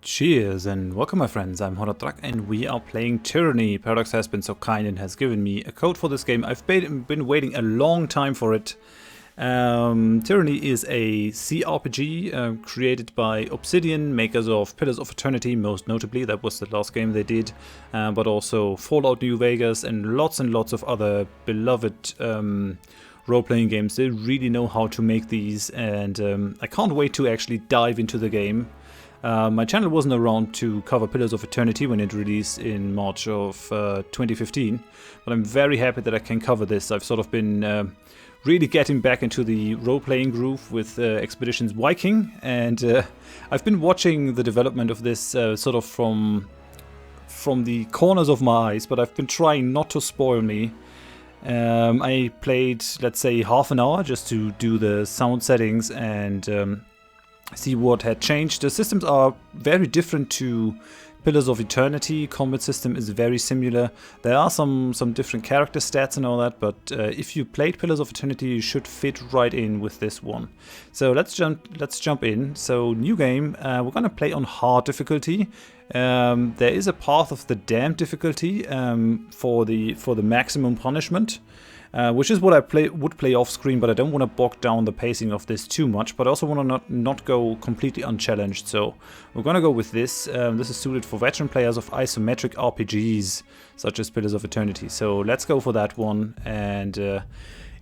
Cheers and welcome my friends, I'm Horath Drak and we are playing Tyranny. Paradox has been so kind and has given me a code for this game. I've been waiting a long time for it. Tyranny is a CRPG created by Obsidian, makers of Pillars of Eternity, most notably. That was the last game they did, but also Fallout New Vegas and lots of other beloved role-playing games. They really know how to make these, and I can't wait to actually dive into the game. My channel wasn't around to cover Pillars of Eternity when it released in March of 2015, but I'm very happy that I can cover this. I've sort of been really getting back into the role-playing groove with Expeditions Viking, and I've been watching the development of this sort of from the corners of my eyes, but I've been trying not to spoil me. I played, let's say, half an hour just to do the sound settings and see what had changed. The systems are very different to Pillars of Eternity. Combat system is very similar. There are some different character stats and all that, but if you played Pillars of Eternity, you should fit right in with this one. So let's jump in. So new game. We're gonna play on hard difficulty. There is a Path of the Damned difficulty for the maximum punishment. Which is what I would play off screen, but I don't want to bog down the pacing of this too much, but I also want to not go completely unchallenged, so we're gonna go with this. This is suited for veteran players of isometric RPGs, such as Pillars of Eternity, so let's go for that one, and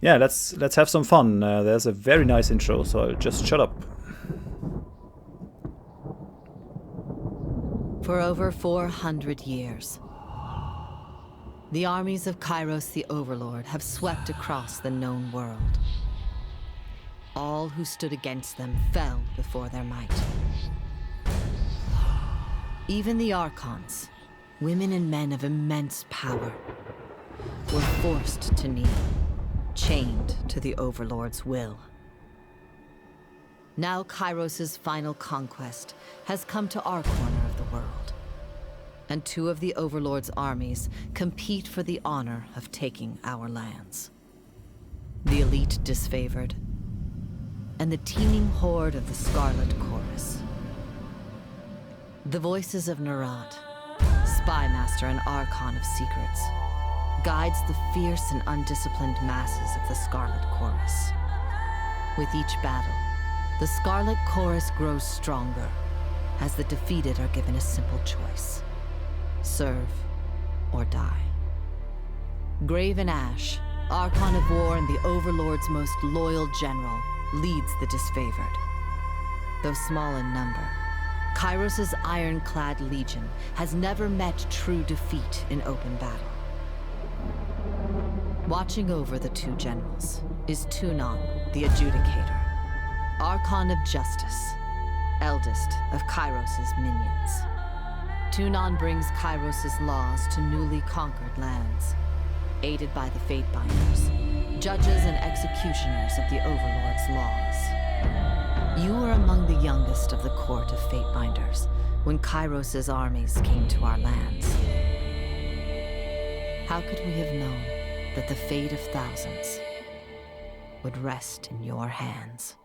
yeah, let's have some fun. There's a very nice intro, so I'll just shut up. For over 400 years, the armies of Kairos the Overlord have swept across the known world. All who stood against them fell before their might. Even the Archons, women and men of immense power, were forced to kneel, chained to the Overlord's will. Now Kairos' final conquest has come to our corner of the world, and two of the Overlord's armies compete for the honor of taking our lands. The elite disfavored, and the teeming horde of the Scarlet Chorus. The voices of Horath, spymaster and archon of secrets, guides the fierce and undisciplined masses of the Scarlet Chorus. With each battle, the Scarlet Chorus grows stronger, as the defeated are given a simple choice: serve or die. Graven Ash, Archon of War and the Overlord's most loyal general, leads the disfavored. Though small in number, Kairos' ironclad legion has never met true defeat in open battle. Watching over the two generals is Tyranny, the Adjudicator, Archon of Justice, eldest of Kairos' minions. Tyranny brings Kairos' laws to newly conquered lands, aided by the Fatebinders, judges and executioners of the Overlord's laws. You were among the youngest of the court of Fatebinders when Kairos' armies came to our lands. How could we have known that the fate of thousands would rest in your hands?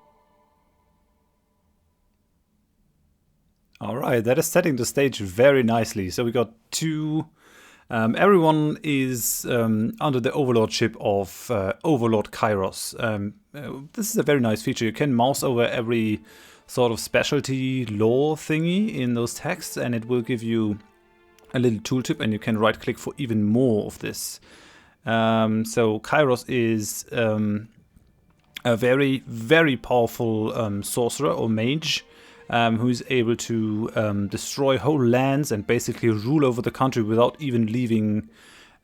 Alright, that is setting the stage very nicely. So we got two... everyone is under the overlordship of Overlord Kairos. This is a very nice feature. You can mouse over every sort of specialty lore thingy in those texts, and it will give you a little tooltip, and you can right click for even more of this. So Kairos is a very powerful sorcerer or mage, who's able to destroy whole lands and basically rule over the country without even leaving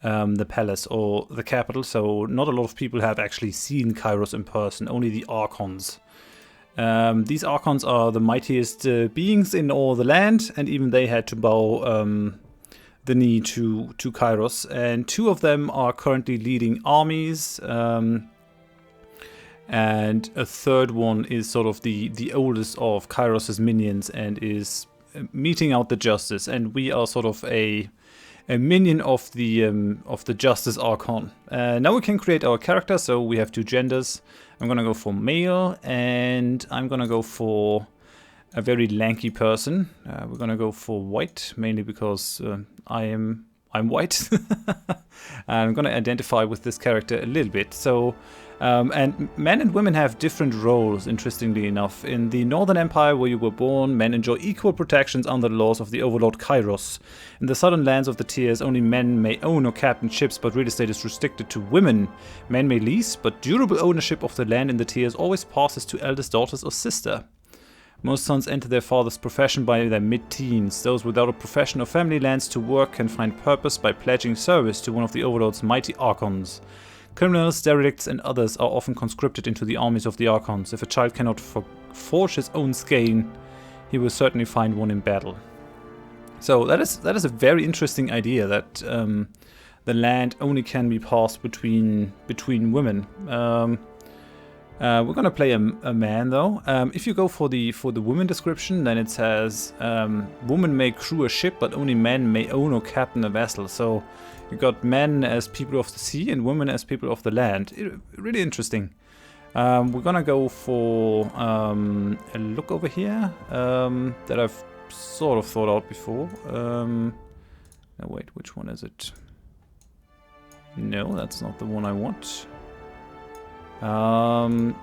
the palace or the capital. So not a lot of people have actually seen Kairos in person, only the Archons. These Archons are the mightiest beings in all the land, and even they had to bow the knee to Kairos. And two of them are currently leading armies. And a third one is sort of the oldest of Kairos' minions and is meting out the justice. And we are sort of a minion of the Justice Archon. Now we can create our character. So we have two genders. I'm gonna go for male, and I'm gonna go for a very lanky person. We're gonna go for white, mainly because I'm white. I'm gonna identify with this character a little bit. So, and men and women have different roles, interestingly enough. In the Northern Empire, where you were born, men enjoy equal protections under the laws of the overlord Kairos. In the southern lands of the tiers, only men may own or captain ships, but real estate is restricted to women. Men may lease, but durable ownership of the land in the tiers always passes to eldest daughters or sister. Most sons enter their father's profession by their mid-teens. Those without a profession or family lands to work can find purpose by pledging service to one of the Overlord's mighty Archons. Criminals, derelicts, and others are often conscripted into the armies of the Archons. If a child cannot forge his own skein, he will certainly find one in battle. So that is a very interesting idea, that the land only can be passed between women. We're gonna play a man though. If you go for the woman description, then it says woman may crew a ship, but only men may own or captain a vessel. So you got men as people of the sea and women as people of the land. Really interesting. We're gonna go for a look over here that I've sort of thought out before. No, wait, which one is it? No, that's not the one I want. And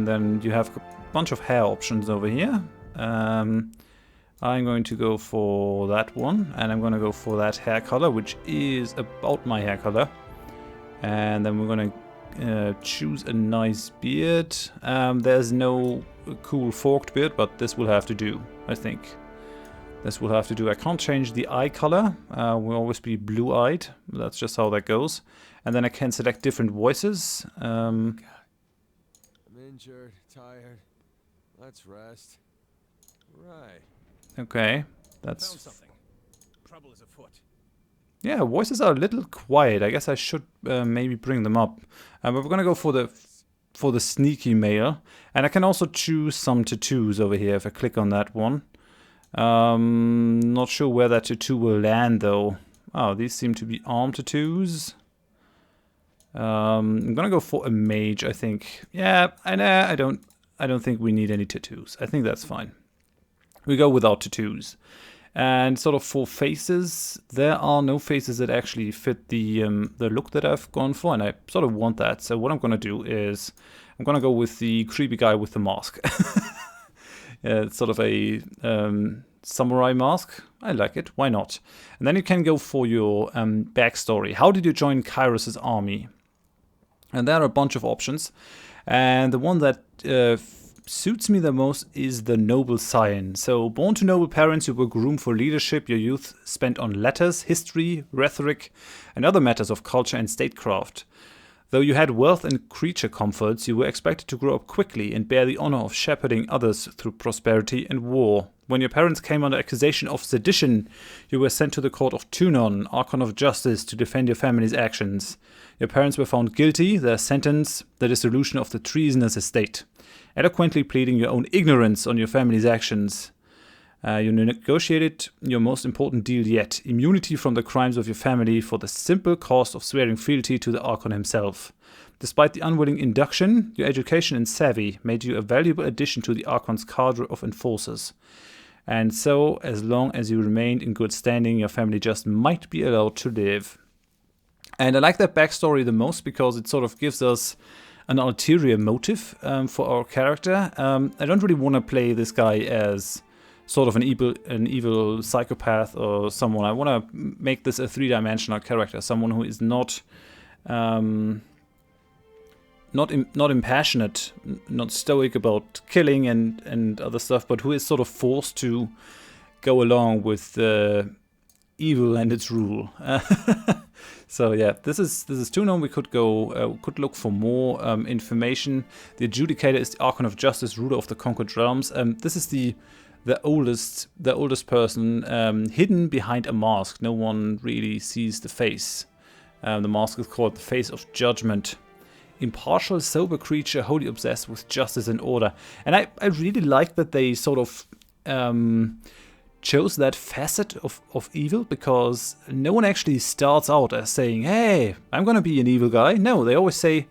then you have a bunch of hair options over here. I'm going to go for that one, and I'm going to go for that hair color, which is about my hair color. And then we're going to choose a nice beard. There's no cool forked beard, but this will have to do, I think. This will have to do. I can't change the eye color. Will always be blue-eyed. That's just how that goes. And then I can select different voices. Injured, tired. Let's rest. Right. Okay, Found that's... something. Trouble is afoot. Yeah, voices are a little quiet. I guess I should maybe bring them up. But we're gonna go for the sneaky male, and I can also choose some tattoos over here if I click on that one. Not sure where that tattoo will land though. Oh, these seem to be arm tattoos. I'm gonna go for a mage, I think. Yeah, I don't think we need any tattoos. I think that's fine. We go without tattoos. And sort of for faces, there are no faces that actually fit the look that I've gone for, and I sort of want that. So what I'm gonna do is I'm gonna go with the creepy guy with the mask. It's sort of a samurai mask. I like it. Why not? And then you can go for your backstory. How did you join Kairos' army? And there are a bunch of options. And the one that suits me the most is the noble scion. So, born to noble parents, you were groomed for leadership. Your youth spent on letters, history, rhetoric, and other matters of culture and statecraft. Though you had wealth and creature comforts, you were expected to grow up quickly and bear the honor of shepherding others through prosperity and war. When your parents came under accusation of sedition, you were sent to the court of Tunon, Archon of Justice, to defend your family's actions. Your parents were found guilty, their sentence, the dissolution of the treasonous estate, eloquently pleading your own ignorance on your family's actions. You negotiated your most important deal yet, immunity from the crimes of your family for the simple cost of swearing fealty to the Archon himself. Despite the unwilling induction, your education and savvy made you a valuable addition to the Archon's cadre of enforcers. And so, as long as you remained in good standing, your family just might be allowed to live. And I like that backstory the most because it sort of gives us an ulterior motive for our character. I don't really want to play this guy as sort of an evil psychopath or someone. I want to make this a three-dimensional character, someone who is not impassionate, not stoic about killing and other stuff, but who is sort of forced to go along with evil and its rule. So yeah, this is Tunon. We could go could look for more information. The Adjudicator is the Archon of Justice, ruler of the conquered realms. This is the oldest person hidden behind a mask. No one really sees the face. The mask is called the Face of Judgment. Impartial, sober creature, wholly obsessed with justice and order. And I really like that they sort of chose that facet of evil, because no one actually starts out as saying, hey, I'm gonna be an evil guy. No, they always say,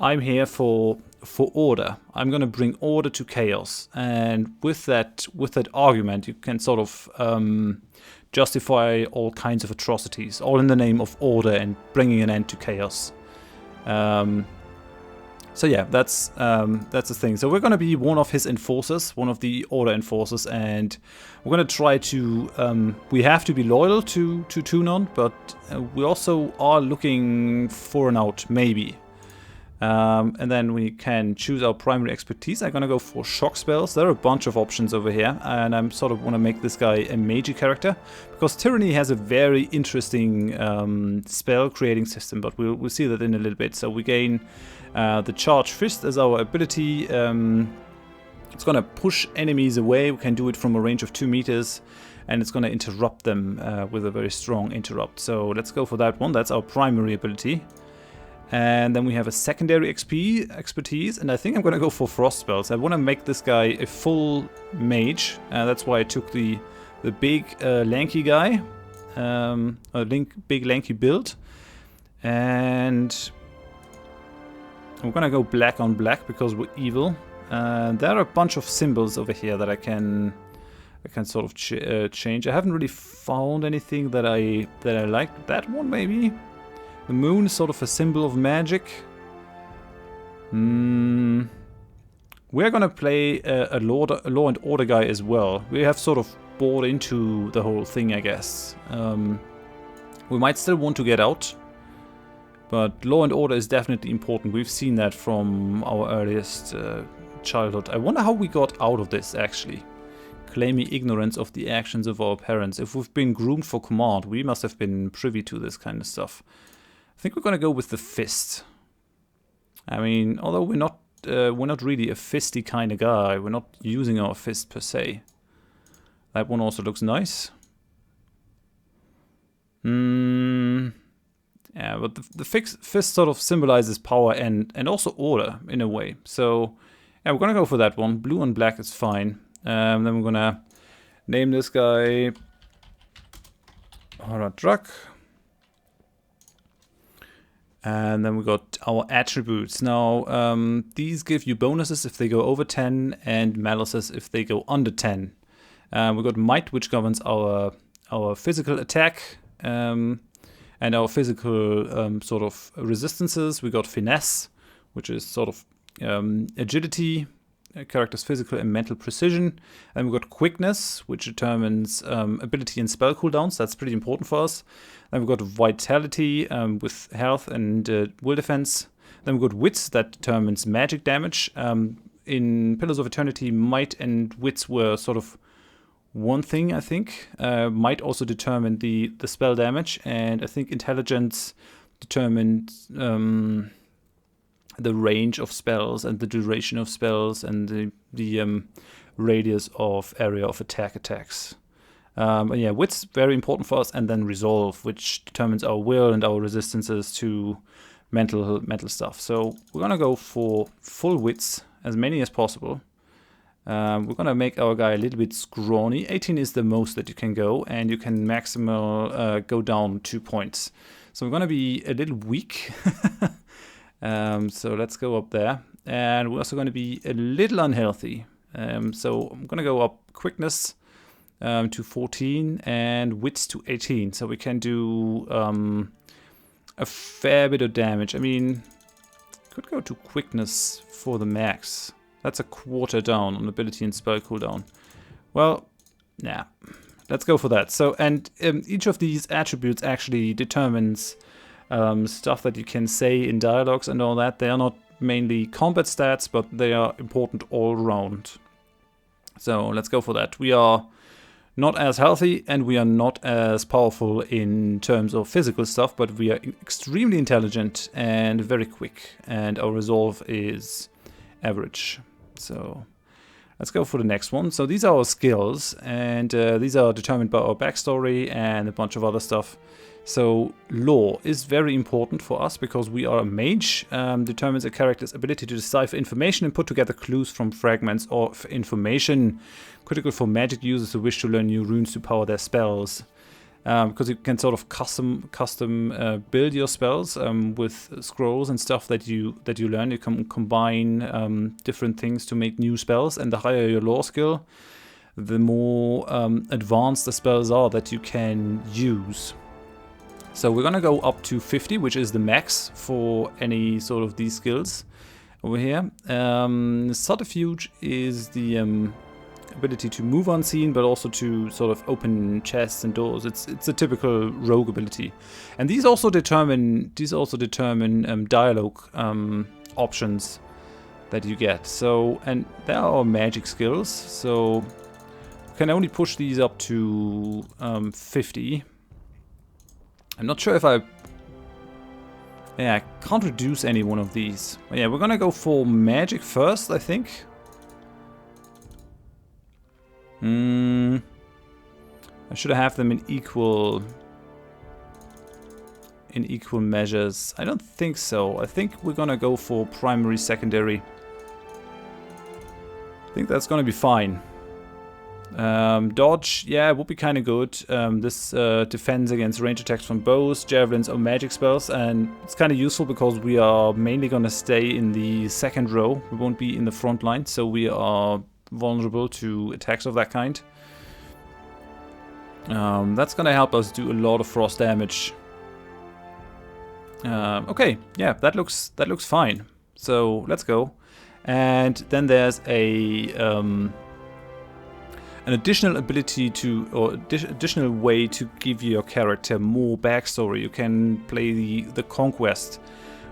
I'm here for for order. I'm gonna bring order to chaos, and with that argument, you can sort of justify all kinds of atrocities, all in the name of order and bringing an end to chaos. So yeah, that's the thing. So we're gonna be one of his enforcers, one of the order enforcers, and we're gonna try to. We have to be loyal to Tunon, but we also are looking for an out, maybe. And then we can choose our primary expertise. I'm gonna go for shock spells. There are a bunch of options over here, and I'm sort of want to make this guy a Mage character because Tyranny has a very interesting spell creating system, but we'll see that in a little bit. So we gain the Charge Fist as our ability. It's gonna push enemies away. We can do it from a range of 2 meters, and it's gonna interrupt them with a very strong interrupt. So let's go for that one. That's our primary ability. And then we have a secondary expertise, and I think I'm going to go for frost spells. I want to make this guy a full mage. That's why I took the big lanky guy, big lanky build. And I'm going to go black on black because we're evil. There are a bunch of symbols over here that I can sort of change. I haven't really found anything that I like. That one maybe. The moon is sort of a symbol of magic. We're gonna play a law and order guy as well. We have sort of bought into the whole thing, I guess. We might still want to get out, but law and order is definitely important. We've seen that from our earliest childhood. I wonder how we got out of this, actually. Claiming ignorance of the actions of our parents. If we've been groomed for command, we must have been privy to this kind of stuff. I think we're gonna go with the fist. I mean, although we're not really a fisty kind of guy. We're not using our fist per se. That one also looks nice. Yeah, but the fist sort of symbolizes power and also order in a way. So yeah, we're gonna go for that one. Blue and black is fine. Then we're gonna name this guy Horath Drak. And then we got our attributes. Now, these give you bonuses if they go over 10 and malices if they go under 10. We got might, which governs our physical attack and our physical sort of resistances. We got finesse, which is sort of agility, character's physical and mental precision. And we got quickness, which determines ability and spell cooldowns. That's pretty important for us. Then we got vitality with health and will defense. Then we got wits, that determines magic damage. In Pillars of Eternity, might and wits were sort of one thing, I think. Might also determine the spell damage, and I think intelligence determined the range of spells and the duration of spells and the radius of area of attacks. And yeah, wit's very important for us, and then resolve, which determines our will and our resistances to mental stuff. So we're gonna go for full wits, as many as possible. We're gonna make our guy a little bit scrawny. 18 is the most that you can go, and you can maximal go down 2 points. So we're gonna be a little weak. So let's go up there, and we're also gonna be a little unhealthy. So I'm gonna go up quickness to 14 and wits to 18, so we can do a fair bit of damage. I mean, could go to quickness for the max. That's a quarter down on ability and spell cooldown. Well, yeah, let's go for that. So, and each of these attributes actually determines stuff that you can say in dialogues and all that. They are not mainly combat stats, but they are important all around. So let's go for that. We are not as healthy and we are not as powerful in terms of physical stuff, but we are extremely intelligent and very quick, and our resolve is average. So let's go for the next one. So these are our skills, and these are determined by our backstory and a bunch of other stuff. So lore is very important for us because we are a mage. Determines a character's ability to decipher information and put together clues from fragments of information. Critical for magic users who wish to learn new runes to power their spells. because you can sort of custom build your spells with scrolls and stuff that you learn. You can combine different things to make new spells, and the higher your lore skill, the more advanced the spells are that you can use. So we're gonna go up to 50, which is the max for any sort of these skills over here. Subterfuge is the ability to move unseen, but also to sort of open chests and doors. It's a typical rogue ability, and these also determine dialogue options that you get. So, and there are magic skills, so you can only push these up to 50. I'm not sure if I can't reduce any one of these. But yeah, we're gonna go for magic first, I think. I should have them in equal measures. I don't think so. I think we're gonna go for primary, secondary. I think that's gonna be fine. Dodge, yeah, would be kind of good. This defends against range attacks from bows, javelins, or magic spells, and it's kind of useful because we are mainly gonna stay in the second row. We won't be in the front line, so we are vulnerable to attacks of that kind. That's gonna help us do a lot of frost damage. Okay, yeah, that looks fine. So let's go. And then there's an additional ability to, or additional way to give your character more backstory. You can play the Conquest,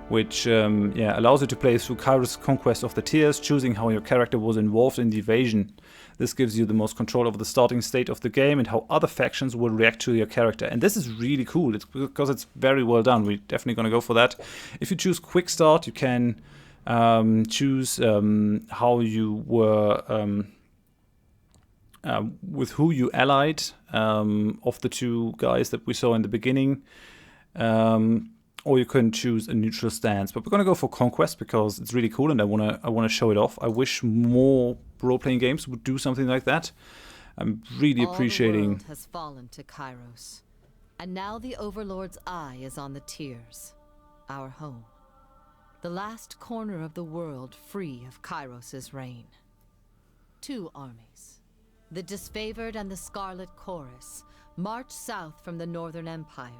which allows you to play through Kairos' Conquest of the Tears, choosing how your character was involved in the invasion. This gives you the most control over the starting state of the game and how other factions will react to your character. And this is really cool, because it's very well done. We're definitely going to go for that. If you choose Quick Start, you can choose how you were... with who you allied of the two guys that we saw in the beginning, or you can choose a neutral stance. But we're gonna go for Conquest because it's really cool, and I wanna show it off. I wish more role-playing games would do something like that. I'm really appreciating. All the world has fallen to Kairos, and now the Overlord's eye is on the Tears, our home, the last corner of the world free of Kairos' reign. Two armies, the Disfavored and the Scarlet Chorus, marched south from the Northern Empire,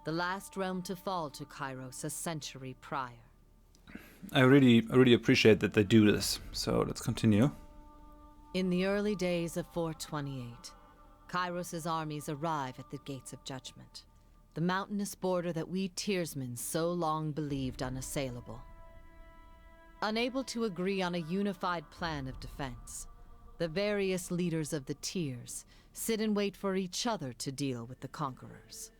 the last realm to fall to Kairos a century prior. I really appreciate that they do this. So let's continue. In the early days of 428, Kairos' armies arrive at the Gates of Judgment, the mountainous border that we Tearsmen so long believed unassailable. Unable to agree on a unified plan of defense, the various leaders of the Tears sit and wait for each other to deal with the conquerors,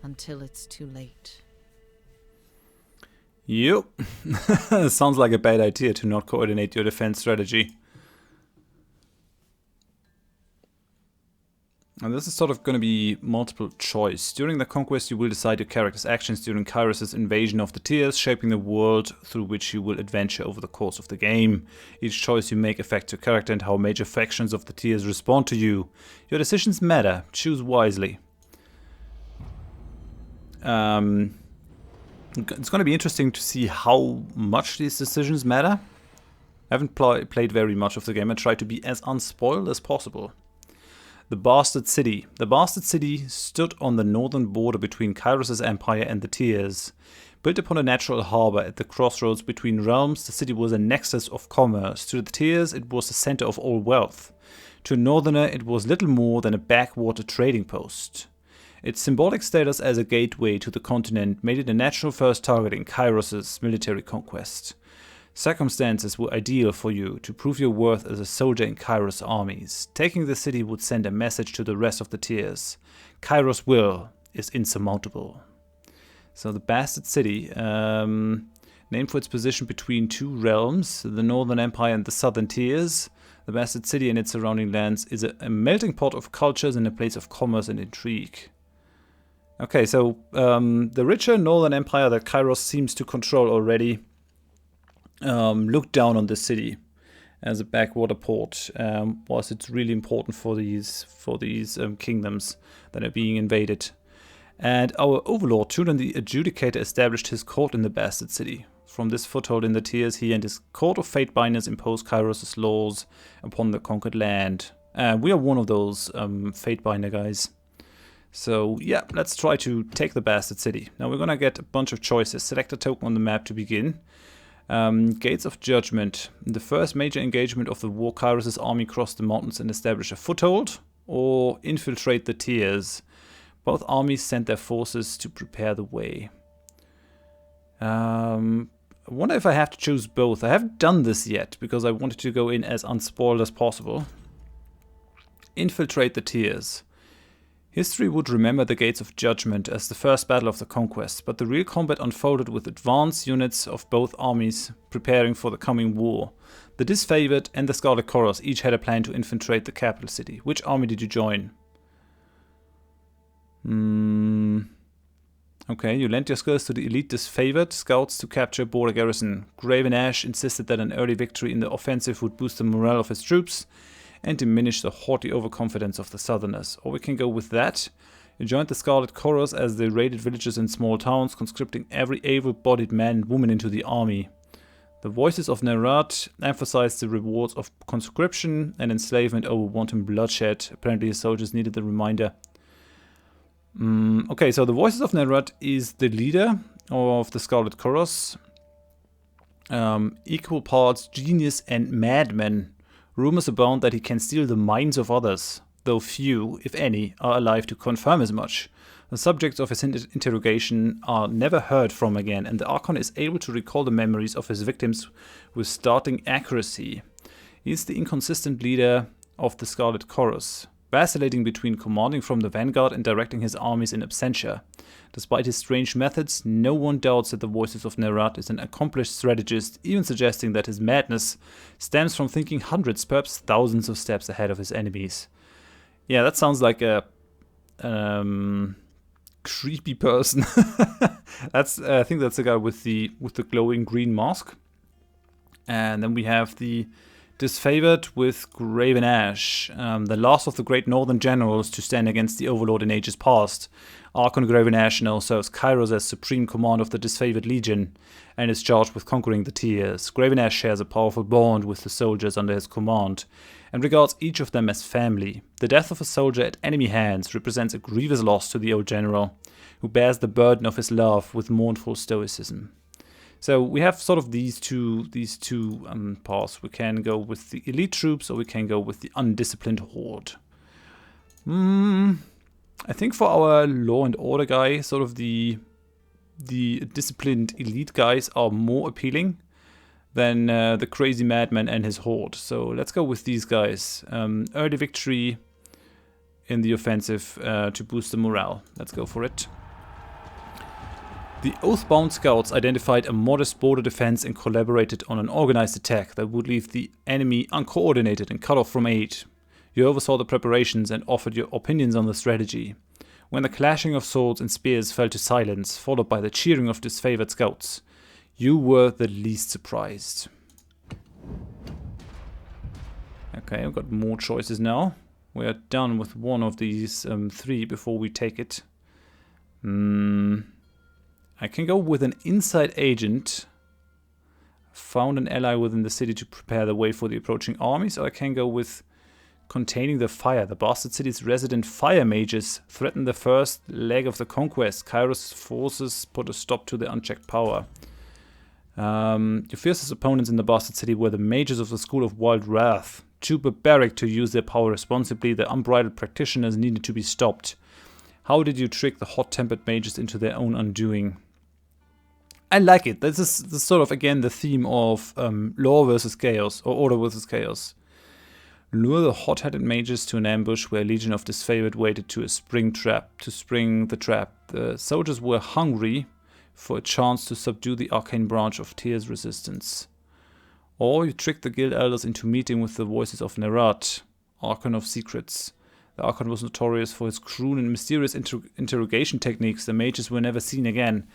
until it's too late. Yep. Sounds like a bad idea to not coordinate your defense strategy. And this is sort of going to be multiple choice. During the Conquest, you will decide your character's actions during Kairos' invasion of the Tears, shaping the world through which you will adventure over the course of the game. Each choice you make affects your character and how major factions of the Tears respond to you. Your decisions matter. Choose wisely. It's going to be interesting to see how much these decisions matter. I haven't played very much of the game. I try to be as unspoiled as possible. The Bastard City. The Bastard City stood on the northern border between Kairos' empire and the Tears. Built upon a natural harbor at the crossroads between realms, the city was a nexus of commerce. To the Tears, it was the center of all wealth. To a northerner, it was little more than a backwater trading post. Its symbolic status as a gateway to the continent made it a natural first target in Kairos' military conquest. Circumstances were ideal for you to prove your worth as a soldier in Kairos' armies. Taking the city would send a message to the rest of the Tears. Kairos' will is insurmountable. So the Bastard City, named for its position between two realms, the Northern Empire and the Southern Tears. The Bastard City and its surrounding lands is a melting pot of cultures and a place of commerce and intrigue. Okay, so the richer Northern Empire that Kairos seems to control already looked down on the city. as a backwater port, was it's really important for these kingdoms that are being invaded. And our overlord, Tyranny the Adjudicator, established his court in the Bastard City. From this foothold in the Tears, he and his court of Fatebinders imposed Kairos' laws upon the conquered land. We are one of those Fatebinder guys. So yeah, let's try to take the Bastard City. Now we're gonna get a bunch of choices. Select a token on the map to begin. Gates of Judgment. In the first major engagement of the war, Kairos' army crossed the mountains and established a foothold, or infiltrate the Tears. Both armies sent their forces to prepare the way. I wonder if I have to choose both. I haven't done this yet because I wanted to go in as unspoiled as possible. Infiltrate the Tears. History would remember the Gates of Judgment as the first battle of the Conquest, but the real combat unfolded with advanced units of both armies preparing for the coming war. The Disfavored and the Scarlet Chorus each had a plan to infiltrate the capital city. Which army did you join? Okay, you lent your skills to the elite Disfavored scouts to capture Border Garrison. Graven Ash insisted that an early victory in the offensive would boost the morale of his troops and diminish the haughty overconfidence of the Southerners. Or we can go with that. You joined the Scarlet Chorus as they raided villages and small towns, conscripting every able-bodied man and woman into the army. The voices of Nerat emphasized the rewards of conscription and enslavement over wanton bloodshed. Apparently his soldiers needed the reminder. Okay, so the Voices of Nerat is the leader of the Scarlet Chorus. Equal parts genius and madman. Rumors abound that he can steal the minds of others, though few, if any, are alive to confirm as much. The subjects of his interrogation are never heard from again, and the Archon is able to recall the memories of his victims with startling accuracy. He is the inconsistent leader of the Scarlet Chorus, vacillating between commanding from the vanguard and directing his armies in absentia. Despite his strange methods, no one doubts that the Voices of Nerat is an accomplished strategist, even suggesting that his madness stems from thinking hundreds, perhaps thousands of steps ahead of his enemies. Yeah, that sounds like a creepy person. I think that's the guy with the glowing green mask. And then we have the Disfavored with Graven Ash, the last of the great northern generals to stand against the Overlord in ages past. Archon Graven Ash now serves Kairos as supreme command of the Disfavored Legion and is charged with conquering the Tears. Graven Ash shares a powerful bond with the soldiers under his command and regards each of them as family. The death of a soldier at enemy hands represents a grievous loss to the old general, who bears the burden of his love with mournful stoicism. So we have sort of these two paths. We can go with the elite troops, or we can go with the undisciplined horde. I think for our law and order guy, sort of the disciplined elite guys are more appealing than the crazy madman and his horde. So let's go with these guys. Early victory in the offensive to boost the morale. Let's go for it. The Oathbound scouts identified a modest border defense and collaborated on an organized attack that would leave the enemy uncoordinated and cut off from aid. You oversaw the preparations and offered your opinions on the strategy. When the clashing of swords and spears fell to silence, followed by the cheering of disfavored scouts, you were the least surprised. Okay, I've got more choices now. We are done with one of these three before we take it. I can go with an inside agent. Found an ally within the city to prepare the way for the approaching armies. Or I can go with containing the fire. The Bastard City's resident fire mages threaten the first leg of the conquest. Kairos' forces put a stop to their unchecked power. Your fiercest opponents in the Bastard City were the mages of the School of Wild Wrath. Too barbaric to use their power responsibly, the unbridled practitioners needed to be stopped. How did you trick the hot-tempered mages into their own undoing? I like it. This is sort of, again, the theme of law versus chaos, or order versus chaos. Lure the hot-headed mages to an ambush where a legion of disfavored waited to spring the trap. The soldiers were hungry for a chance to subdue the arcane branch of Tyr's resistance. Or you tricked the guild elders into meeting with the Voices of Nerat, Archon of Secrets. The Archon was notorious for his cruel and mysterious interrogation techniques. The mages were never seen again.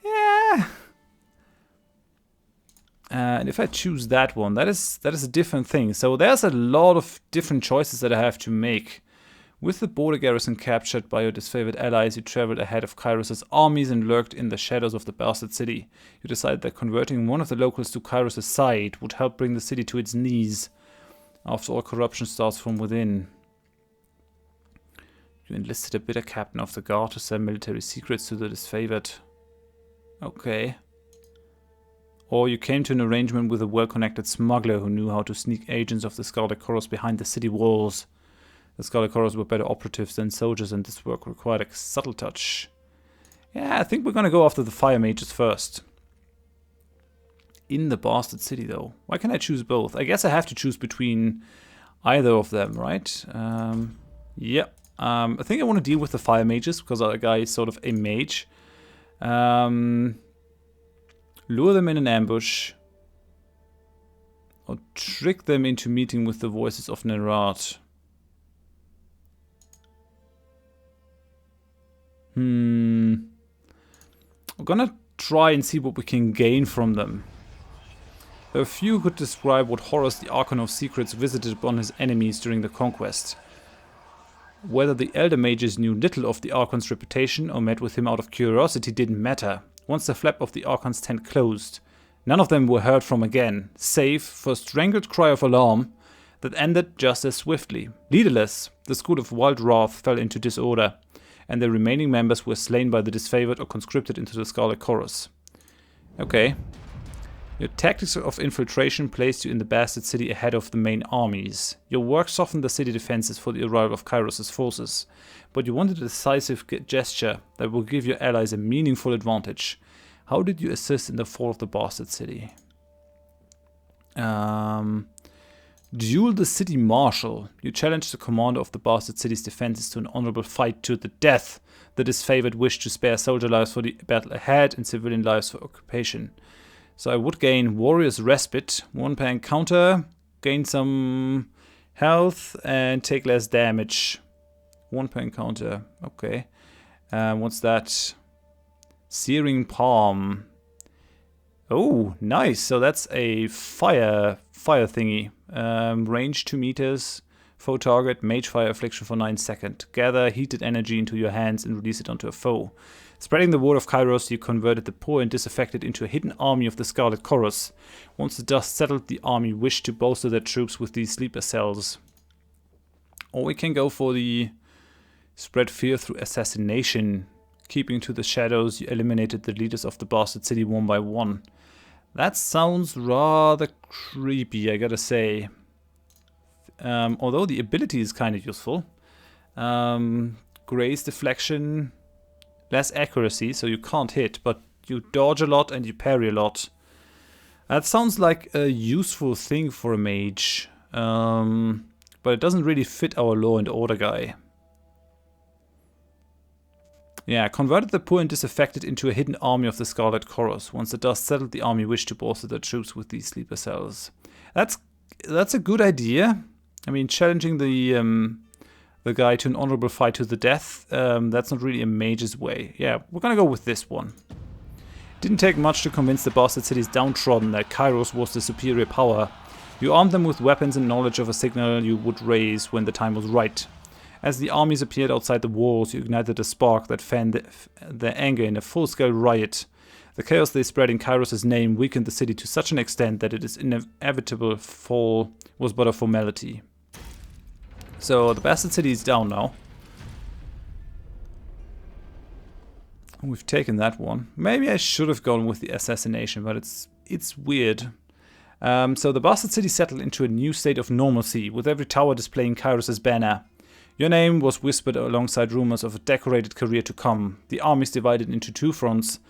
Yeah. And if I choose that one, that is a different thing. So there's a lot of different choices that I have to make. With the border garrison captured by your disfavored allies, you traveled ahead of Kairos' armies and lurked in the shadows of the bastard city. You decided that converting one of the locals to Kairos' side would help bring the city to its knees. After all, corruption starts from within. You enlisted a bitter captain of the guard to sell military secrets to the disfavored. Okay. Or you came to an arrangement with a well-connected smuggler who knew how to sneak agents of the Scarlet Chorus behind the city walls. The Scarlet Chorus were better operatives than soldiers, and this work required a subtle touch. Yeah, I think we're gonna go after the Fire Mages first. In the Bastard City, though. Why can't I choose both? I guess I have to choose between either of them, right? Yeah. I think I want to deal with the Fire Mages, because our guy is sort of a mage. Lure them in an ambush. Or trick them into meeting with the voices of Nerat. I'm gonna try and see what we can gain from them. A few could describe what Horath, the Archon of Secrets, visited upon his enemies during the Conquest. Whether the Elder Mages knew little of the Archon's reputation or met with him out of curiosity didn't matter. Once the flap of the Archon's tent closed, none of them were heard from again, save for a strangled cry of alarm that ended just as swiftly. Leaderless, the school of Wild Wrath fell into disorder, and the remaining members were slain by the disfavored or conscripted into the Scarlet Chorus. Okay. Your tactics of infiltration placed you in the Bastard City ahead of the main armies. Your work softened the city defenses for the arrival of Kairos' forces, but you wanted a decisive gesture that will give your allies a meaningful advantage. How did you assist in the fall of the Bastard City? Duel the city marshal. You challenged the commander of the Bastard City's defenses to an honorable fight to the death. The disfavored wished to spare soldier lives for the battle ahead and civilian lives for occupation. So I would gain Warrior's Respite, 1 per encounter, gain some health, and take less damage. 1 per encounter, okay. What's that? Searing Palm. Oh, nice. So that's a fire thingy. Range 2 meters. Foe target, Mage Fire Affliction for 9 seconds. Gather heated energy into your hands and release it onto a foe. Spreading the word of Kairos, you converted the poor and disaffected into a hidden army of the Scarlet Chorus. Once the dust settled, the army wished to bolster their troops with these sleeper cells. Or we can go for the spread fear through assassination. Keeping to the shadows, you eliminated the leaders of the Bastard City one by one. That sounds rather creepy, I gotta say. Although the ability is kind of useful. Grace deflection, less accuracy, so you can't hit, but you dodge a lot and you parry a lot. That sounds like a useful thing for a mage, but it doesn't really fit our law and order guy. Yeah, converted the poor and disaffected into a hidden army of the Scarlet Chorus. Once the dust settled, the army wished to bolster their troops with these sleeper cells. That's a good idea. I mean, challenging the guy to an honorable fight to the death, that's not really a mage's way. Yeah, we're gonna go with this one. Didn't take much to convince the Bastard Cities downtrodden that Kairos was the superior power. You armed them with weapons and knowledge of a signal you would raise when the time was right. As the armies appeared outside the walls, you ignited a spark that fanned their anger in a full-scale riot. The chaos they spread in Kairos' name weakened the city to such an extent that its inevitable fall was but a formality. So the Bastard City is down now. We've taken that one. Maybe I should have gone with the assassination, but it's weird. So the Bastard City settled into a new state of normalcy, with every tower displaying Kairos' banner. Your name was whispered alongside rumors of a decorated career to come. The armies divided into 2 fronts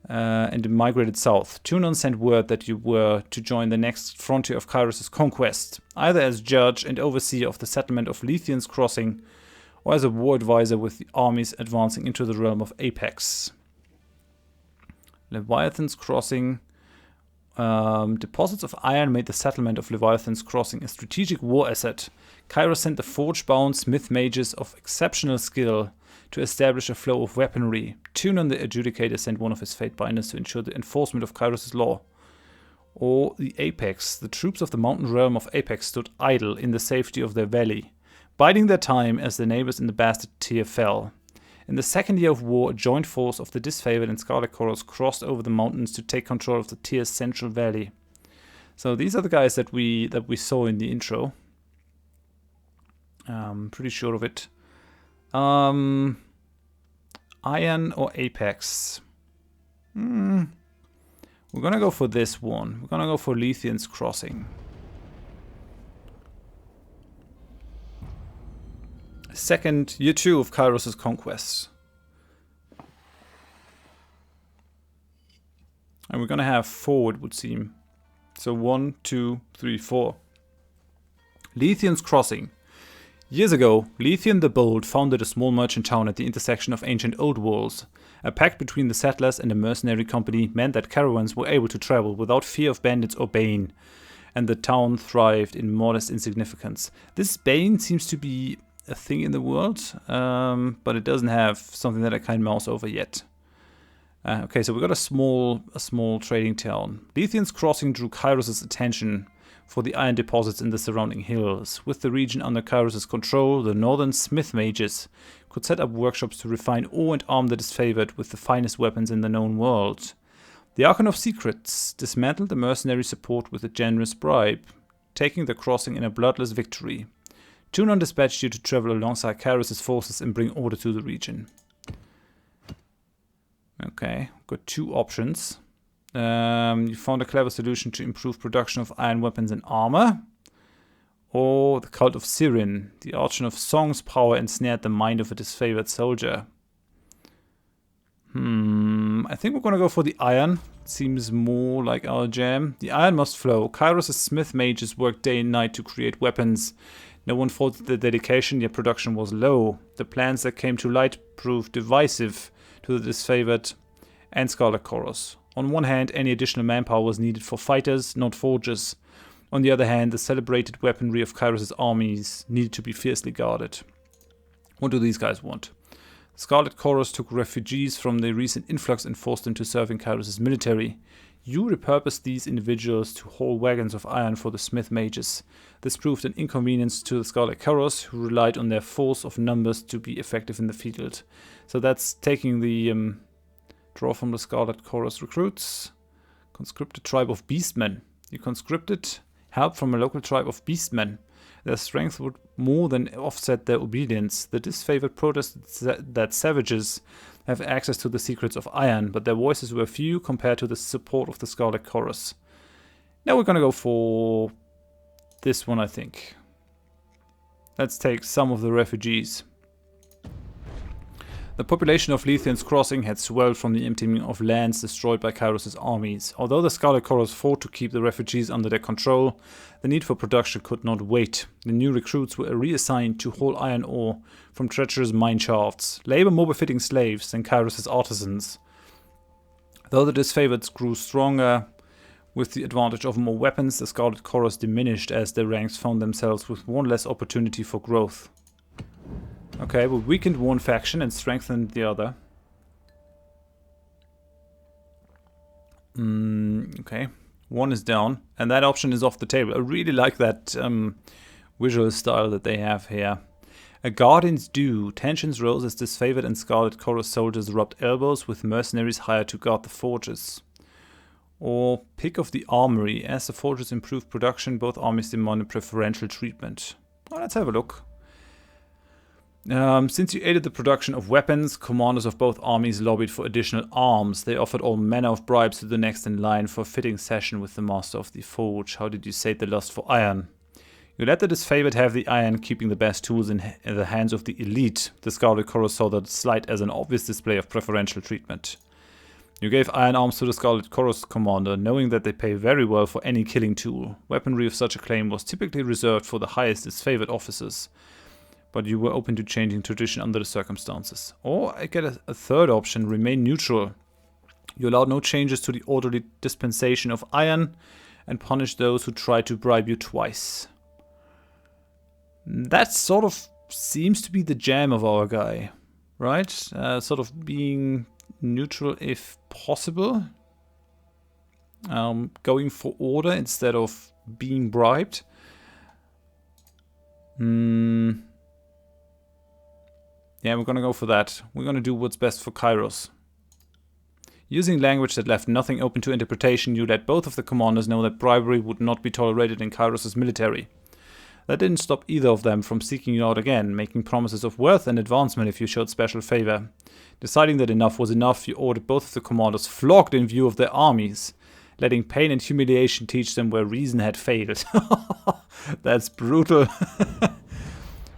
and migrated south. Tunon sent word that you were to join the next frontier of Kairos' Conquest, either as judge and overseer of the settlement of Lethian's Crossing, or as a war advisor with the armies advancing into the realm of Apex. Leviathan's Crossing. Deposits of iron made the settlement of Leviathan's Crossing a strategic war asset. Kairos sent the forge-bound smith mages of exceptional skill to establish a flow of weaponry. Tunon the Adjudicator sent one of his fate binders to ensure the enforcement of Kairos' law. Or the Apex. The troops of the mountain realm of Apex stood idle in the safety of their valley, biding their time as their neighbors in the bastard tier fell. In the second year of war, a joint force of the Disfavored and Scarlet Chorus crossed over the mountains to take control of the tier's central valley. So these are the guys that we saw in the intro. Pretty sure of it. Iron or Apex? We're gonna go for this one. We're gonna go for Lethian's Crossing. Second, year 2 of Kairos' Conquest. And we're gonna have 4, it would seem. So 1, 2, 3, 4. Lethian's Crossing. Years ago, Lethian the Bold founded a small merchant town at the intersection of ancient old worlds. A pact between the settlers and a mercenary company meant that caravans were able to travel without fear of bandits or bane, and the town thrived in modest insignificance. This bane seems to be a thing in the world, but it doesn't have something that I can mouse over yet. Okay, so we got a small trading town. Lethian's Crossing drew Kairos' attention for the iron deposits in the surrounding hills. With the region under Kairos' control, the northern smith mages could set up workshops to refine ore and arm the Disfavored with the finest weapons in the known world. The Archon of Secrets dismantled the mercenary support with a generous bribe, taking the crossing in a bloodless victory. Tunon dispatched you to travel alongside Kairos' forces and bring order to the region. Okay, got 2 options. You found a clever solution to improve production of iron weapons and armor. Or the Cult of Sirin. The Archon of Song's power ensnared the mind of a disfavored soldier. I think we're gonna go for the iron. Seems more like our jam. The iron must flow. Kairos' smith mages worked day and night to create weapons. No one faulted their dedication, yet production was low. The plans that came to light proved divisive to the Disfavored and Scarlet Chorus. On one hand, any additional manpower was needed for fighters, not forgers. On the other hand, the celebrated weaponry of Kairos' armies needed to be fiercely guarded. What do these guys want? Scarlet Chorus took refugees from the recent influx and forced them to serve in Kairos' military. You repurposed these individuals to haul wagons of iron for the smith mages. This proved an inconvenience to the Scarlet Chorus, who relied on their force of numbers to be effective in the field. So that's taking the draw from the Scarlet Chorus recruits. Conscripted tribe of beastmen. You conscripted help from a local tribe of beastmen. Their strength would more than offset their obedience. The Disfavored protested that savages have access to the secrets of iron, but their voices were few compared to the support of the Scarlet Chorus. Now we're gonna go for this one, I think. Let's take some of the refugees. The population of Lethian's Crossing had swelled from the emptying of lands destroyed by Kairos' armies. Although the Scarlet Chorus fought to keep the refugees under their control, the need for production could not wait. The new recruits were reassigned to haul iron ore from treacherous mine shafts, labor more befitting slaves than Kairos' artisans. Though the Disfavored grew stronger with the advantage of more weapons, the Scarlet Chorus diminished as their ranks found themselves with one less opportunity for growth. Okay, we weakened one faction and strengthened the other. Okay, one is down, and that option is off the table. I really like that visual style that they have here. A Guardian's Due. Tensions rose as Disfavored and Scarlet Chorus soldiers rubbed elbows with mercenaries hired to guard the forges. Or Pick of the Armory. As the forges improved production, both armies demanded preferential treatment. Well, let's have a look. Since you aided the production of weapons, commanders of both armies lobbied for additional arms. They offered all manner of bribes to the next in line for a fitting session with the master of the forge. How did you sate the lust for iron? You let the Disfavored have the iron, keeping the best tools in the hands of the elite. The Scarlet Chorus saw the slight as an obvious display of preferential treatment. You gave iron arms to the Scarlet Chorus commander, knowing that they pay very well for any killing tool. Weaponry of such acclaim was typically reserved for the highest Disfavored officers, but you were open to changing tradition under the circumstances. Or I get a third option, remain neutral. You allowed no changes to the orderly dispensation of iron and punished those who tried to bribe you twice. That sort of seems to be the jam of our guy, right? Sort of being neutral if possible. Going for order instead of being bribed. Yeah, we're gonna go for that. We're gonna do what's best for Kairos. Using language that left nothing open to interpretation, you let both of the commanders know that bribery would not be tolerated in Kairos' military. That didn't stop either of them from seeking you out again, making promises of worth and advancement if you showed special favor. Deciding that enough was enough, you ordered both of the commanders flogged in view of their armies, letting pain and humiliation teach them where reason had failed. That's brutal.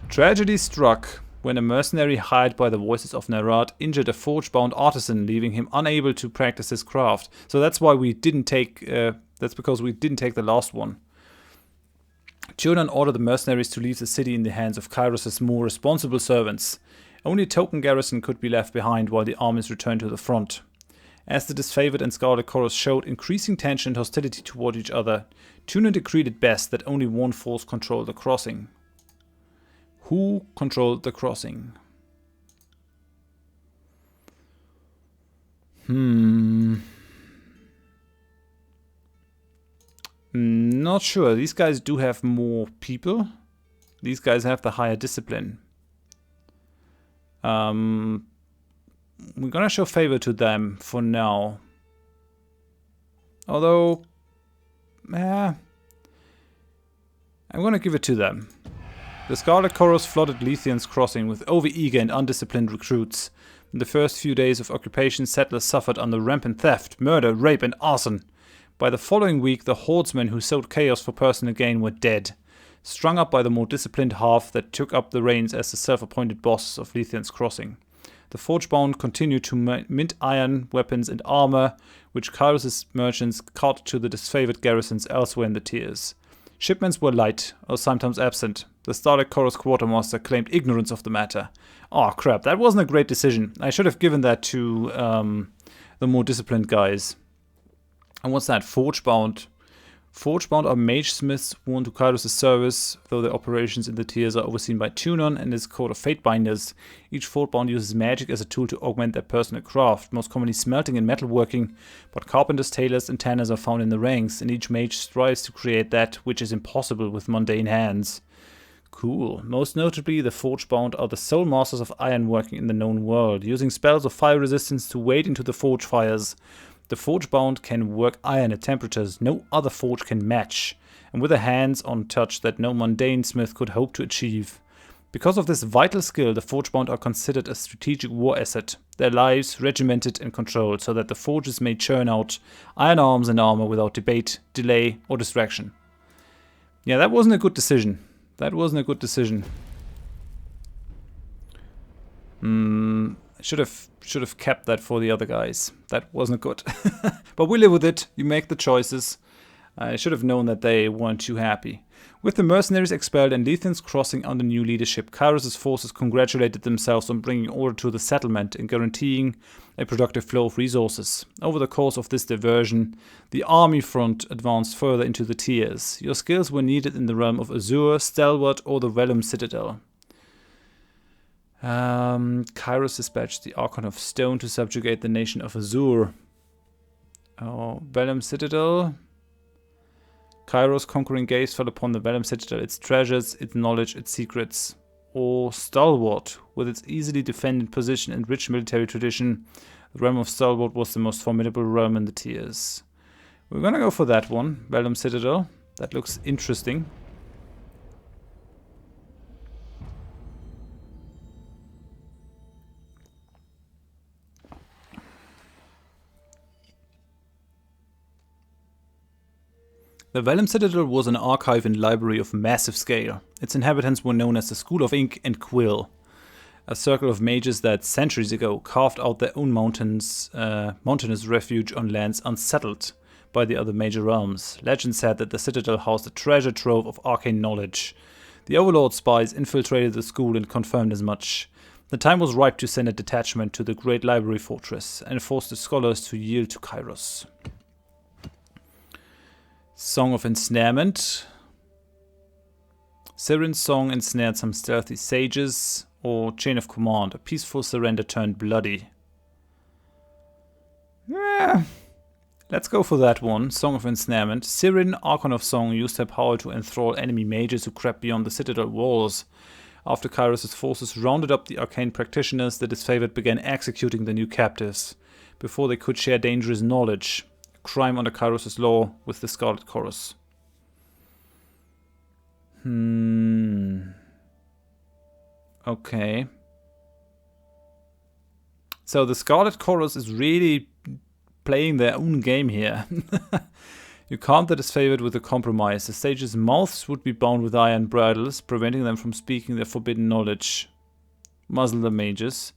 Tragedy struck when a mercenary hired by the voices of Nerat injured a forge-bound artisan, leaving him unable to practice his craft. So that's why we didn't take. That's because we didn't take the last one. Tyranny ordered the mercenaries to leave the city in the hands of Kairos' more responsible servants. Only a token garrison could be left behind while the armies returned to the front. As the disfavored and Scarlet Chorus showed increasing tension and hostility toward each other, Tyranny decreed it best that only one force controlled the crossing. Who controlled the crossing? Not sure. These guys do have more people. These guys have the higher discipline. We're gonna show favor to them for now. Although, I'm gonna give it to them. The Scarlet Chorus flooded Lethian's crossing with over-eager and undisciplined recruits. In the first few days of occupation, settlers suffered under rampant theft, murder, rape, and arson. By the following week, the hordemen who sowed chaos for personal gain were dead, strung up by the more disciplined half that took up the reins as the self-appointed boss of Lethian's crossing. The Forgebound continued to mint iron, weapons, and armor, which Kairos' merchants carted to the disfavored garrisons elsewhere in the tiers. Shipments were light, or sometimes absent. The Starlight Chorus quartermaster claimed ignorance of the matter. Oh crap, that wasn't a great decision. I should have given that to the more disciplined guys. And what's that? Forgebound. Forgebound are mage smiths sworn to Kairos' service, though their operations in the tiers are overseen by Tyranny and his code of Fatebinders. Each Forgebound uses magic as a tool to augment their personal craft, most commonly smelting and metalworking, but carpenters, tailors, and tanners are found in the ranks, and each mage strives to create that which is impossible with mundane hands. Cool. Most notably, the Forgebound are the sole masters of ironworking in the known world, using spells of fire resistance to wade into the forge fires. The Forgebound can work iron at temperatures no other forge can match, and with a hands-on touch that no mundane smith could hope to achieve. Because of this vital skill, the Forgebound are considered a strategic war asset, their lives regimented and controlled so that the forges may churn out iron arms and armor without debate, delay, or distraction. Yeah, that wasn't a good decision. That wasn't a good decision. Should have kept that for the other guys. That wasn't good. But we live with it. You make the choices. I should have known that they weren't too happy. With the mercenaries expelled and Lethian's crossing under new leadership, Kairos' forces congratulated themselves on bringing order to the settlement and guaranteeing a productive flow of resources. Over the course of this diversion, the army front advanced further into the tiers. Your skills were needed in the realm of Azure, Stalwart, or the Vellum Citadel. Kairos dispatched the Archon of Stone to subjugate the nation of Azure. Oh, Vellum Citadel. Kairos' conquering gaze fell upon the Vellum Citadel, its treasures, its knowledge, its secrets. Or Stalwart, with its easily defended position and rich military tradition, the realm of Stalwart was the most formidable realm in the tiers. We're gonna go for that one, Vellum Citadel. That looks interesting. The Vellum Citadel was an archive and library of massive scale. Its inhabitants were known as the School of Ink and Quill, a circle of mages that centuries ago carved out their own mountainous refuge on lands unsettled by the other major realms. Legend said that the citadel housed a treasure trove of arcane knowledge. The Overlord spies infiltrated the school and confirmed as much. The time was ripe to send a detachment to the great library fortress and force the scholars to yield to Kairos. Song of Ensnarement. Siren's song ensnared some stealthy sages, or Chain of Command, a peaceful surrender turned bloody. Let's go for that one. Song of Ensnarement. Sirin, Archon of Song, used her power to enthrall enemy mages who crept beyond the Citadel walls. After Kairos' forces rounded up the arcane practitioners, the disfavored began executing the new captives, before they could share dangerous knowledge. Crime under Kairos' law with the Scarlet Chorus. Okay. So the Scarlet Chorus is really playing their own game here. You calmed the disfavored with a compromise. The sages' mouths would be bound with iron bridles, preventing them from speaking their forbidden knowledge. Muzzle the mages.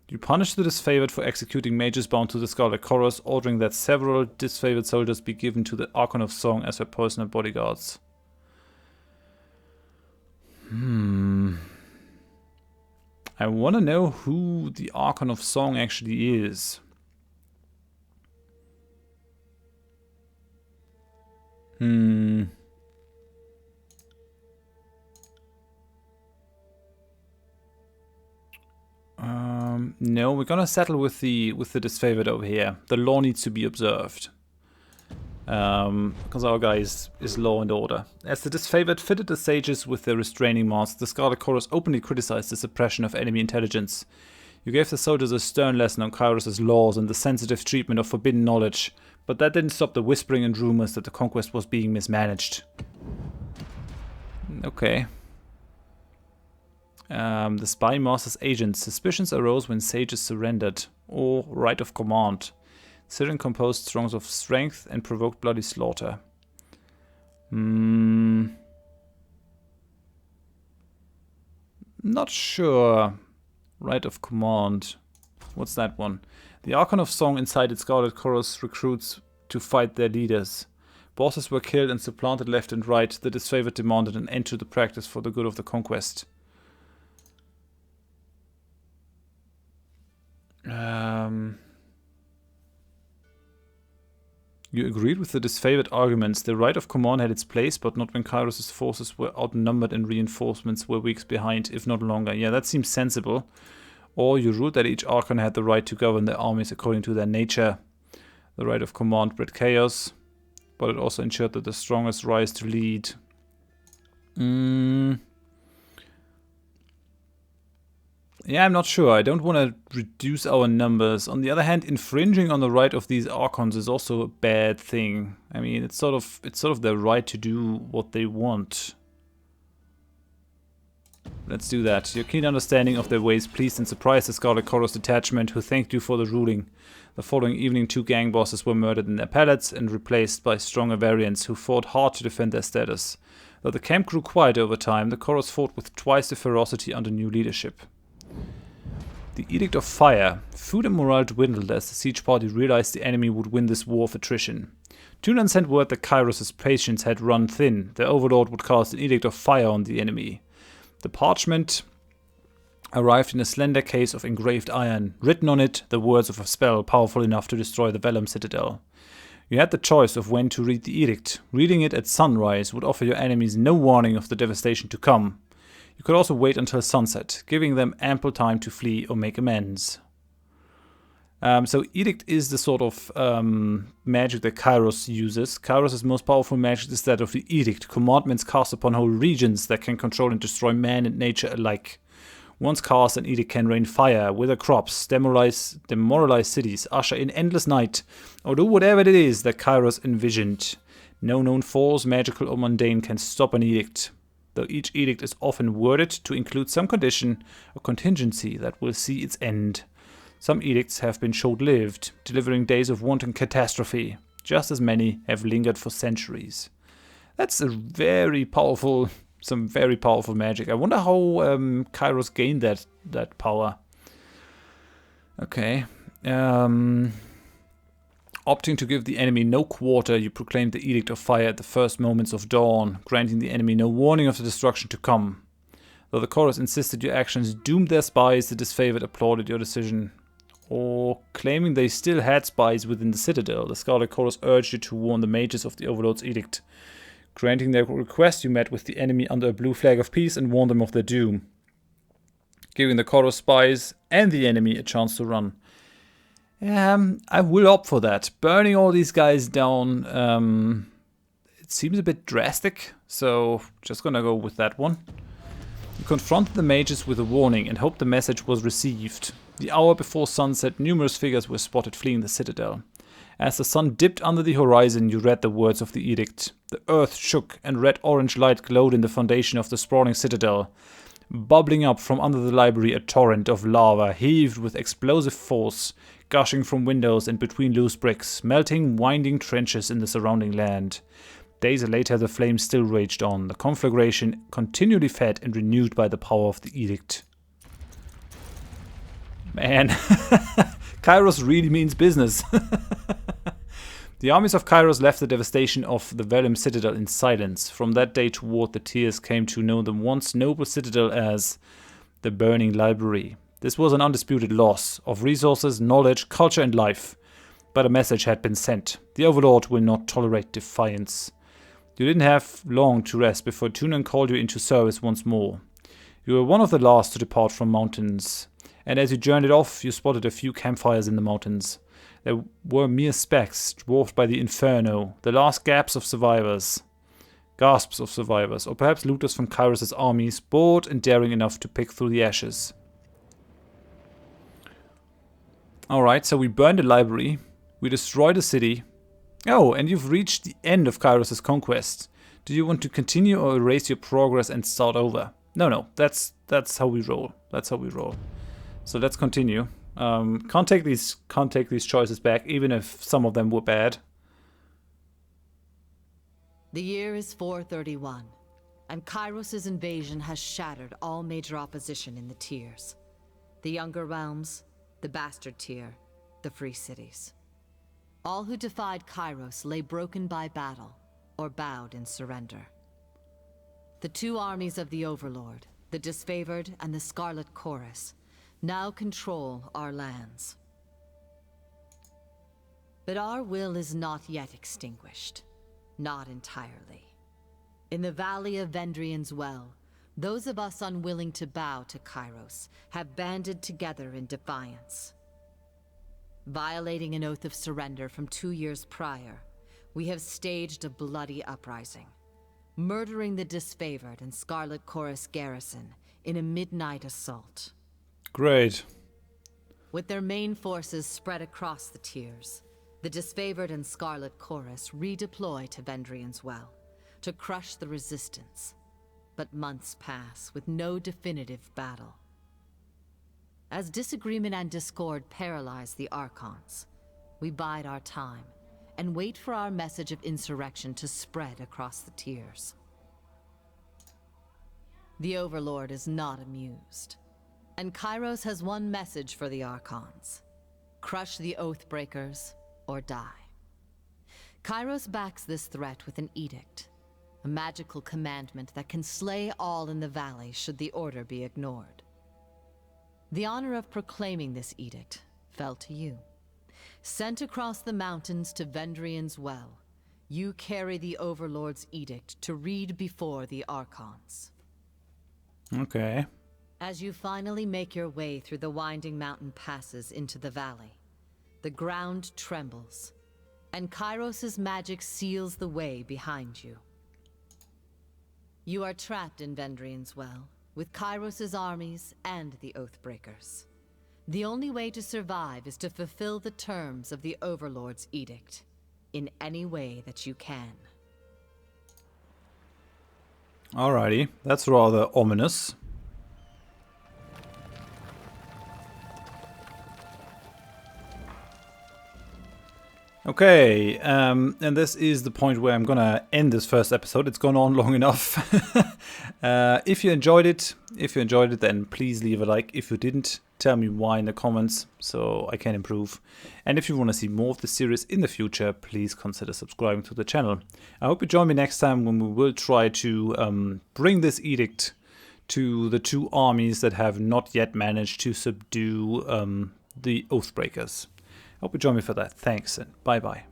You punish the disfavored for executing mages bound to the Scarlet Chorus, ordering that several disfavored soldiers be given to the Archon of Song as her personal bodyguards. I want to know who the Archon of Song actually is. No, we're gonna settle with the disfavored over here. The law needs to be observed. Because our guy is law and order. As the disfavored fitted the sages with their restraining masks, the Scarlet Chorus openly criticized the suppression of enemy intelligence. You gave the soldiers a stern lesson on Kairos' laws and the sensitive treatment of forbidden knowledge, but that didn't stop the whispering and rumors that the Conquest was being mismanaged. Okay. The Spy Master's agents. Suspicions arose when sages surrendered, or right of command. Sirin composed songs of strength and provoked bloody slaughter. Not sure. Right of command. What's that one? The Archon of Song incited Scarlet Chorus recruits to fight their leaders. Bosses were killed and supplanted left and right. The disfavored demanded an end to the practice for the good of the Conquest. You agreed with the disfavored arguments. The right of command had its place, but not when Kairos' forces were outnumbered and reinforcements were weeks behind, if not longer. Yeah, that seems sensible. Or you ruled that each Archon had the right to govern their armies according to their nature. The right of command bred chaos, but it also ensured that the strongest rise to lead. Yeah, I'm not sure. I don't want to reduce our numbers. On the other hand, infringing on the right of these Archons is also a bad thing. I mean, it's sort of their right to do what they want. Let's do that. Your keen understanding of their ways pleased and surprised the Scarlet Chorus detachment, who thanked you for the ruling. The following evening, 2 gang bosses were murdered in their pallets and replaced by stronger variants who fought hard to defend their status. Though the camp grew quiet over time, the Chorus fought with twice the ferocity under new leadership. The Edict of Fire. Food and morale dwindled as the siege party realized the enemy would win this war of attrition. Tunan sent word that Kairos' patience had run thin. Their overlord would cast an Edict of Fire on the enemy. The parchment arrived in a slender case of engraved iron. Written on it, the words of a spell powerful enough to destroy the Vellum Citadel. You had the choice of when to read the edict. Reading it at sunrise would offer your enemies no warning of the devastation to come. You could also wait until sunset, giving them ample time to flee or make amends. So Edict is the sort of magic that Kairos uses. Kairos' most powerful magic is that of the Edict, commandments cast upon whole regions that can control and destroy man and nature alike. Once cast, an Edict can rain fire, wither crops, demoralize cities, usher in endless night, or do whatever it is that Kairos envisioned. No known force, magical or mundane, can stop an Edict, though each edict is often worded to include some condition or contingency that will see its end. Some edicts have been short-lived, delivering days of wanton catastrophe. Just as many have lingered for centuries. That's a very powerful, some very powerful magic. I wonder how Kairos gained that power. Okay. Opting to give the enemy no quarter, you proclaimed the Edict of Fire at the first moments of dawn, granting the enemy no warning of the destruction to come. Though the chorus insisted your actions doomed their spies, the disfavored applauded your decision. Or claiming they still had spies within the Citadel, the Scarlet Chorus urged you to warn the mages of the Overlord's Edict. Granting their request, you met with the enemy under a blue flag of peace and warned them of their doom, giving the Chorus spies and the enemy a chance to run. I will opt for that. Burning all these guys down, it seems a bit drastic, so just gonna go with that one. You confronted the mages with a warning and hoped the message was received. The hour before sunset, numerous figures were spotted fleeing the citadel. As the sun dipped under the horizon, you read the words of the edict. The earth shook and red-orange light glowed in the foundation of the sprawling citadel. Bubbling up from under the library, a torrent of lava heaved with explosive force, gushing from windows and between loose bricks, melting winding trenches in the surrounding land. Days later, the flames still raged on, the conflagration continually fed and renewed by the power of the edict. Man, Kairos really means business. The armies of Kairos left the devastation of the Vellum Citadel in silence. From that day toward, the Tears came to know the once noble citadel as the Burning Library. This was an undisputed loss of resources, knowledge, culture and life. But a message had been sent. The Overlord will not tolerate defiance. You didn't have long to rest before Tunan called you into service once more. You were one of the last to depart from mountains. And as you journeyed off, you spotted a few campfires in the mountains. There were mere specks, dwarfed by the inferno, the last gasps of survivors, or perhaps looters from Kairos' armies, bored and daring enough to pick through the ashes. Alright, so we burned the library, we destroyed the city. Oh, and you've reached the end of Kairos' conquest. Do you want to continue or erase your progress and start over? No, that's how we roll. That's how we roll. So let's continue. Can't take these choices back, even if some of them were bad. The year is 431, and Kairos' invasion has shattered all major opposition in the tiers. The Younger Realms, the Bastard Tier, the Free Cities. All who defied Kairos lay broken by battle, or bowed in surrender. The two armies of the Overlord, the Disfavored and the Scarlet Chorus, now control our lands. But our will is not yet extinguished. Not entirely. In the valley of Vendrien's Well, those of us unwilling to bow to Kairos have banded together in defiance. Violating an oath of surrender from 2 years prior, we have staged a bloody uprising, murdering the Disfavored and Scarlet Chorus garrison in a midnight assault. Great. With their main forces spread across the tiers, the Disfavored and Scarlet Chorus redeploy to Vendrien's Well to crush the resistance. But months pass with no definitive battle. As disagreement and discord paralyze the Archons, we bide our time and wait for our message of insurrection to spread across the tiers. The Overlord is not amused. And Kairos has one message for the Archons. Crush the Oathbreakers, or die. Kairos backs this threat with an edict. A magical commandment that can slay all in the valley should the order be ignored. The honor of proclaiming this edict fell to you. Sent across the mountains to Vendrien's Well, you carry the Overlord's edict to read before the Archons. Okay. As you finally make your way through the winding mountain passes into the valley, the ground trembles, and Kairos' magic seals the way behind you. You are trapped in Vendrien's Well, with Kairos' armies and the Oathbreakers. The only way to survive is to fulfill the terms of the Overlord's edict, in any way that you can. Alrighty, that's rather ominous. Okay, and this is the point where I'm gonna end this first episode. It's gone on long enough. If you enjoyed it, then please leave a like. If you didn't, tell me why in the comments so I can improve. And if you want to see more of the series in the future, please consider subscribing to the channel. I hope you join me next time when we will try to bring this edict to the two armies that have not yet managed to subdue the Oathbreakers. I hope you join me for that. Thanks and bye-bye.